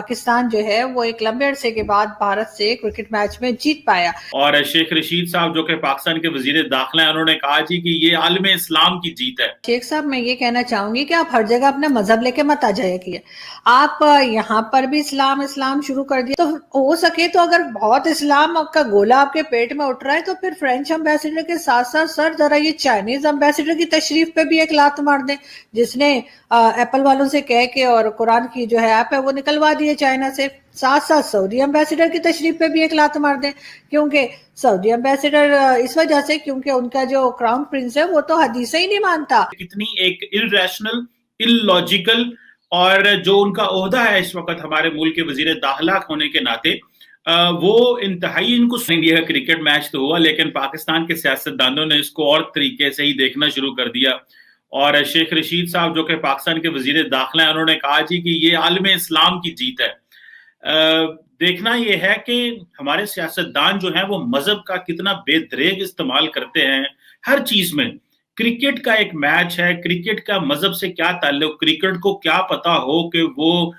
پاکستان جو ہے وہ ایک لمبے عرصے کے بعد بھارت سے کرکٹ میچ میں جیت پایا. اور شیخ رشید صاحب جو کہ پاکستان کے وزیر داخلہ ہیں، انہوں نے کہا جی کہ یہ عالم اسلام کی جیت ہے. شیخ صاحب میں یہ کہنا چاہوں گی کہ آپ ہر جگہ اپنا مذہب لے کے مت آ جائے کیے. آپ یہاں پر بھی اسلام شروع کر دیا، تو ہو سکے تو اگر بہت اسلام کا گولا آپ کے پیٹ میں اٹھ رہا ہے تو پھر فرینچ امبیسڈر کے ساتھ ساتھ سر ذرا یہ چائنیز امبیسڈر کی تشریف پہ بھی ایک لات مار دیں، جس نے ایپل والوں سے کہہ کے اور قرآن کی جو ہے ایپ ہے وہ نکلوا دیے چائنا سے. ساتھ ساتھ سعودی امبیسڈر کی تشریف پہ بھی ایک لات مار دیں، کیونکہ سعودی امبیسڈر اس وجہ سے کیونکہ ان کا جو کراؤن پرنس ہے وہ تو حدیثیں ہی نہیں مانتا. کتنی ایک الریشنل، اللاجیکل، اور جو ان کا عہدہ ہے اس وقت ہمارے ملک کے وزیر داخلہ ہونے کے ناطے، وہ انتہائی ان کو انڈیا کا کرکٹ میچ تو ہوا، لیکن پاکستان کے سیاستدانوں نے اس کو اور طریقے سے ہی دیکھنا شروع کر دیا. اور شیخ رشید صاحب جو کہ پاکستان کے وزیر داخلہ ہیں، انہوں نے کہا جی کہ یہ عالم اسلام کی جیت ہے. دیکھنا یہ ہے کہ ہمارے سیاستدان جو ہیں وہ مذہب کا کتنا بے دریغ استعمال کرتے ہیں ہر چیز میں. کرکٹ کا ایک میچ ہے، کرکٹ کا مذہب سے کیا تعلق؟ کرکٹ کو کیا پتا ہو کہ وہ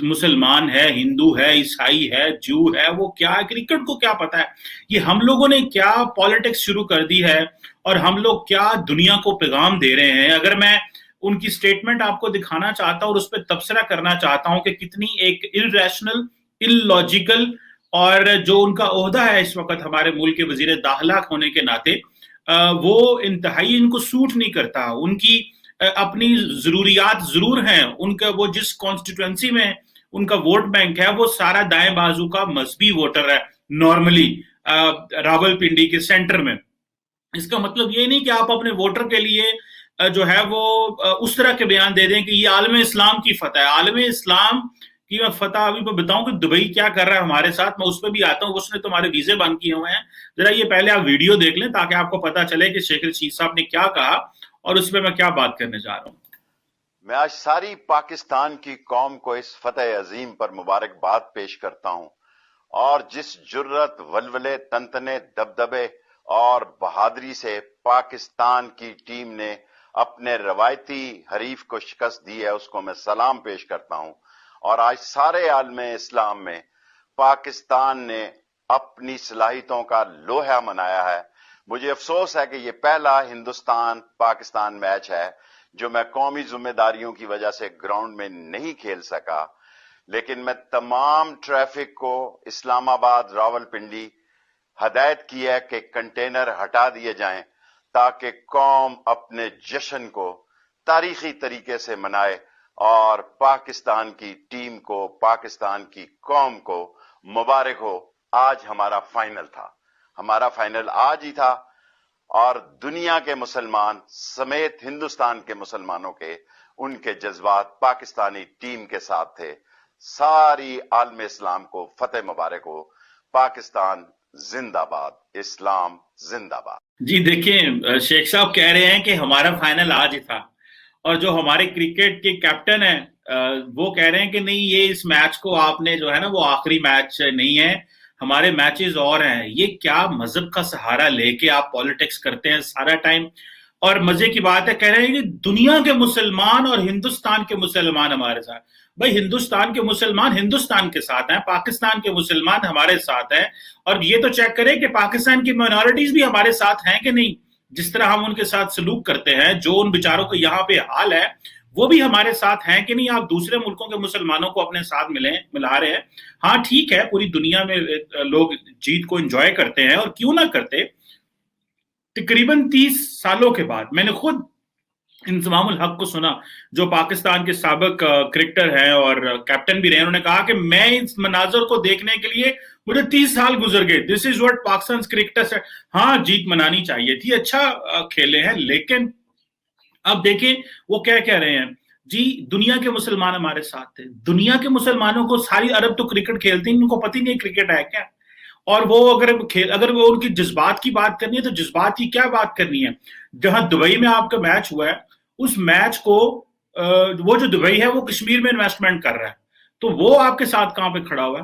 مسلمان ہے، ہندو ہے، عیسائی ہے، جو ہے، وہ کیا ہے؟ کرکٹ کو کیا پتا ہے؟ یہ ہم لوگوں نے کیا پالیٹکس شروع کر دی ہے، اور ہم لوگ کیا دنیا کو پیغام دے رہے ہیں. اگر میں ان کی سٹیٹمنٹ آپ کو دکھانا چاہتا ہوں اور اس پہ تبصرہ کرنا چاہتا ہوں کہ کتنی ایک الریشنل، اللاجیکل، اور جو ان کا عہدہ ہے اس وقت ہمارے ملک کے وزیر داخلہ ہونے کے ناطے، وہ انتہائی ان کو سوٹ نہیں کرتا. ان کی اپنی ضروریات ضرور ہیں، ان کا وہ جس کانسٹیٹوئنسی میں ان کا ووٹ بینک ہے وہ سارا دائیں بازو کا مذہبی ووٹر ہے نارملی راول پنڈی کے سینٹر میں. اس کا مطلب یہ نہیں کہ آپ اپنے ووٹر کے لیے جو ہے وہ اس طرح کے بیان دے دیں کہ یہ عالم اسلام کی فتح ہے. عالم اسلام کی میں فتح ابھی بتاؤں کہ دبئی کیا کر رہا ہے ہمارے ساتھ، میں اس پہ بھی آتا ہوں. اس نے تمہارے ویزے بند کیے ہوئے ہیں. ذرا یہ پہلے آپ ویڈیو دیکھ لیں تاکہ آپ کو پتا چلے کہ شیخ رشید صاحب نے کیا کہا اور اس پہ میں کیا بات کرنے جا رہا ہوں. میں آج ساری پاکستان کی قوم کو اس فتح عظیم پر مبارکباد پیش کرتا ہوں، اور جس جرت، ولولے، تنتنے، دبدبے اور بہادری سے پاکستان کی ٹیم نے اپنے روایتی حریف کو شکست دی ہے اس کو میں سلام پیش کرتا ہوں. اور آج سارے عالم اسلام میں پاکستان نے اپنی صلاحیتوں کا لوہا منایا ہے. مجھے افسوس ہے کہ یہ پہلا ہندوستان پاکستان میچ ہے جو میں قومی ذمہ داریوں کی وجہ سے گراؤنڈ میں نہیں کھیل سکا، لیکن میں تمام ٹریفک کو اسلام آباد، راول پنڈی ہدایت کی ہے کہ کنٹینر ہٹا دیے جائیں تاکہ قوم اپنے جشن کو تاریخی طریقے سے منائے اور پاکستان کی ٹیم کو، پاکستان کی قوم کو مبارک ہو. آج ہمارا فائنل تھا، ہمارا فائنل آج ہی تھا، اور دنیا کے مسلمان سمیت ہندوستان کے مسلمانوں کے ان کے جذبات پاکستانی ٹیم کے ساتھ تھے. ساری عالم اسلام کو فتح مبارک ہو. پاکستان زندہ باد، اسلام زندہ باد. جی دیکھیں، شیخ صاحب کہہ رہے ہیں کہ ہمارا فائنل آج ہی تھا، اور جو ہمارے کرکٹ کے کیپٹن ہیں وہ کہہ رہے ہیں کہ نہیں، یہ اس میچ کو آپ نے جو ہے نا وہ آخری میچ نہیں ہے، ہمارے میچز اور ہیں. یہ کیا مذہب کا سہارا لے کے آپ پالیٹکس کرتے ہیں سارا ٹائم؟ اور مزے کی بات ہے کہہ رہے ہیں کہ دنیا کے مسلمان اور ہندوستان کے مسلمان ہمارے ساتھ. بھائی ہندوستان کے مسلمان ہندوستان کے ساتھ ہیں، پاکستان کے مسلمان ہمارے ساتھ ہیں، اور یہ تو چیک کریں کہ پاکستان کی مائنورٹیز بھی ہمارے ساتھ ہیں کہ نہیں. جس طرح ہم ان کے ساتھ سلوک کرتے ہیں، جو ان بیچاروں کو یہاں پہ حال ہے وہ بھی ہمارے ساتھ ہیں کہ نہیں. آپ دوسرے ملکوں کے مسلمانوں کو اپنے ساتھ ملا رہے ہیں. ہاں ٹھیک ہے، پوری دنیا میں لوگ جیت کو انجوائے کرتے ہیں، اور کیوں نہ کرتے. تقریباً 30 سالوں کے بعد میں نے خود انضمام الحق کو سنا، جو پاکستان کے سابق کرکٹر ہیں اور کیپٹن بھی رہے. انہوں نے کہا کہ میں اس مناظر کو دیکھنے کے لیے مجھے 30 سال گزر گئے. دس از واٹ پاکستان کرکٹرز ہے. ہاں جیت منانی چاہیے تھی، اچھا کھیلے ہیں، لیکن اب دیکھیں وہ کیا کہہ رہے ہیں. جی دنیا کے مسلمان ہمارے ساتھ تھے. دنیا کے مسلمانوں کو ساری عرب تو کرکٹ کھیلتے ہیں، ان کو پتہ ہی نہیں کرکٹ ہے کیا. اور وہ اگر وہ ان کی جذبات کی بات کرنی ہے تو جذبات کی کیا بات کرنی ہے. جہاں دبئی میں آپ کا میچ ہوا ہے، اس میچ کو وہ جو دبئی ہے وہ کشمیر میں انویسٹمنٹ کر رہا ہے، تو وہ آپ کے ساتھ کہاں پہ کھڑا ہوا ہے؟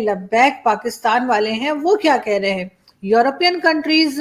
لبیک پاکستان والے ہیں وہ کیا کہہ رہے ہیں. یورپین کنٹریز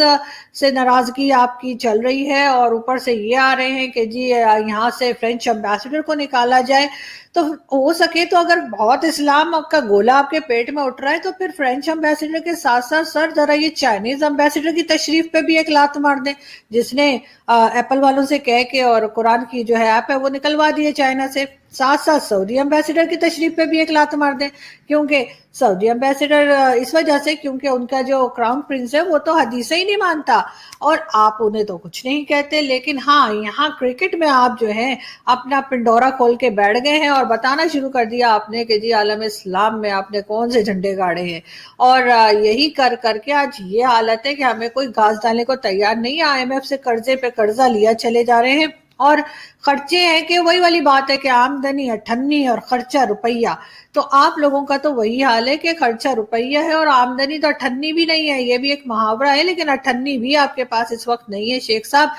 سے ناراضگی آپ کی چل رہی ہے اور اوپر سے یہ آ رہے ہیں کہ جی یہاں سے فرینچ امبیسڈر کو نکالا جائے. تو ہو سکے تو اگر بہت اسلام کا گولا آپ کے پیٹ میں اٹھ رہا ہے تو پھر فرینچ امبیسڈر کے ساتھ ساتھ سر ذرا یہ چائنیز امبیسڈر کی تشریف پہ بھی ایک لات مار دیں, جس نے ایپل والوں سے کہہ کے اور قرآن کی جو ہے ایپ ہے وہ نکلوا دیے چائنا سے. ساتھ ساتھ سعودی امبیسڈر کی تشریف پہ بھی ایک لات مار دیں, کیونکہ سعودی امبیسڈر اس وجہ سے کیونکہ ان کا جو کراؤن پرنس ہے وہ تو حدیثیں ہی نہیں مانتا اور آپ انہیں تو کچھ نہیں کہتے. لیکن ہاں یہاں کرکٹ میں آپ جو ہیں اپنا پنڈورا کھول کے بیٹھ گئے ہیں اور بتانا شروع کر دیا آپ نے کہ جی عالم اسلام میں آپ نے کون سے جھنڈے گاڑے ہیں, اور یہی کر کر کے آج یہ حالت ہے کہ ہمیں کوئی گھاس ڈالنے کو تیار نہیں. IMF سے قرضے پہ قرضہ لیا چلے جا رہے ہیں اور خرچے ہیں کہ وہی والی بات ہے کہ آمدنی 98 اور خرچہ روپیہ. تو آپ لوگوں کا تو وہی حال ہے کہ خرچہ روپیہ ہے اور آمدنی تو 98 بھی نہیں ہے. یہ بھی ایک محاورہ ہے لیکن 98 بھی آپ کے پاس اس وقت نہیں ہے شیخ صاحب.